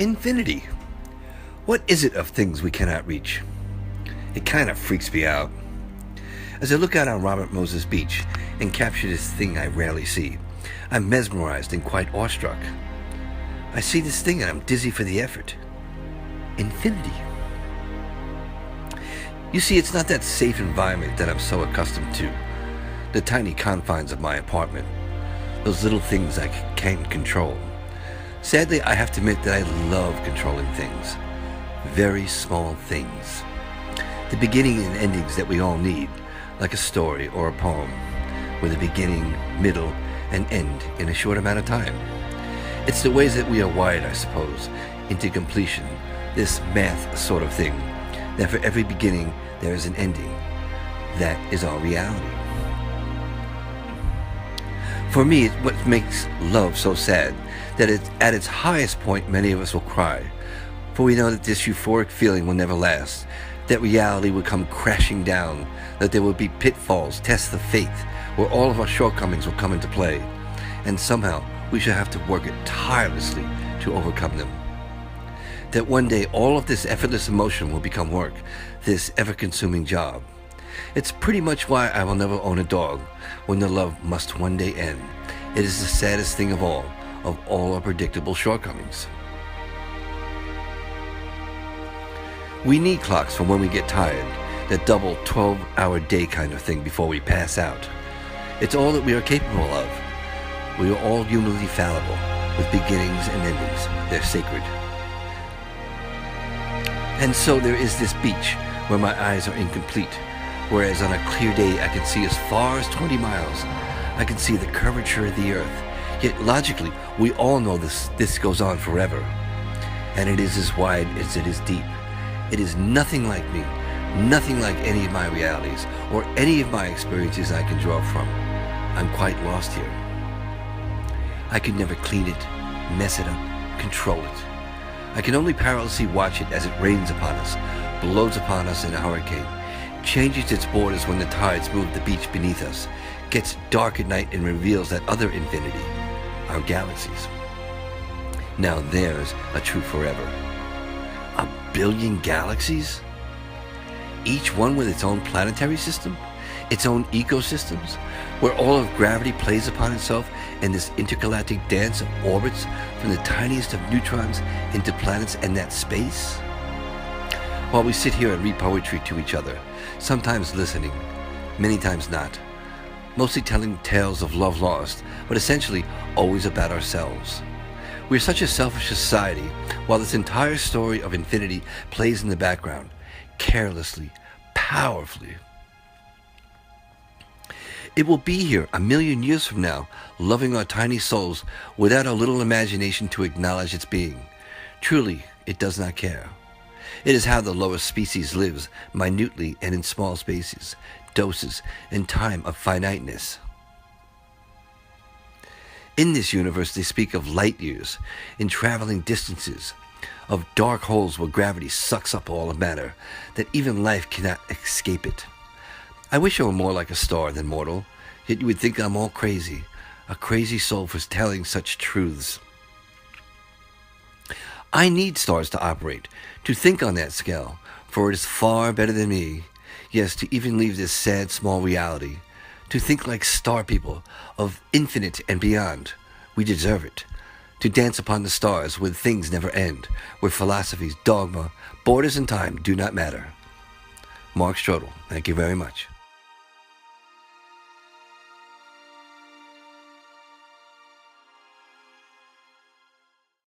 Infinity. What is it of things we cannot reach? It kind of freaks me out. As I look out on Robert Moses Beach and capture this thing I rarely see, I'm mesmerized and quite awestruck. I see this thing and I'm dizzy for the effort. Infinity. You see, it's not that safe environment that I'm so accustomed to. The tiny confines of my apartment. Those little things I can't control. Sadly, I have to admit that I love controlling things. Very small things. The beginning and endings that we all need, like a story or a poem, with a beginning, middle, and end in a short amount of time. It's the ways that we are wired, I suppose, into completion, this math sort of thing, that for every beginning there is an ending. That is our reality. For me, it's what makes love so sad, that at its highest point many of us will cry, for we know that this euphoric feeling will never last, that reality will come crashing down, that there will be pitfalls, tests of faith, where all of our shortcomings will come into play, and somehow we shall have to work it tirelessly to overcome them. That one day all of this effortless emotion will become work, this ever-consuming job. It's pretty much why I will never own a dog, when the love must one day end. It is the saddest thing of all our predictable shortcomings. We need clocks for when we get tired, that double 12-hour day kind of thing before we pass out. It's all that we are capable of. We are all humanly fallible, with beginnings and endings. They're sacred. And so there is this beach where my eyes are incomplete, whereas on a clear day I can see as far as 20 miles. I can see the curvature of the earth. Yet logically, we all know this goes on forever. And it is as wide as it is deep. It is nothing like me, nothing like any of my realities, or any of my experiences I can draw from. I'm quite lost here. I could never clean it, mess it up, control it. I can only perilously watch it as it rains upon us, blows upon us in a hurricane, changes its borders when the tides move the beach beneath us, gets dark at night and reveals that other infinity, our galaxies. Now there's a true forever. 1 billion galaxies? Each one with its own planetary system, its own ecosystems, where all of gravity plays upon itself in this intergalactic dance of orbits from the tiniest of neutrons into planets and that space? While we sit here and read poetry to each other, sometimes listening, many times not, mostly telling tales of love lost, but essentially always about ourselves. We're such a selfish society, while this entire story of infinity plays in the background, carelessly, powerfully. It will be here 1 million years from now, loving our tiny souls without a little imagination to acknowledge its being. Truly, it does not care. It is how the lowest species lives, minutely and in small spaces, doses, and time of finiteness. In this universe, they speak of light years, in traveling distances, of dark holes where gravity sucks up all of matter, that even life cannot escape it. I wish I were more like a star than mortal, yet you would think I'm all crazy, a crazy soul for telling such truths. I need stars to operate, to think on that scale, for it is far better than me, yes, to even leave this sad small reality, to think like star people, of infinite and beyond. We deserve it. To dance upon the stars where things never end, where philosophies, dogma, borders and time do not matter. Mark Strodl, thank you very much.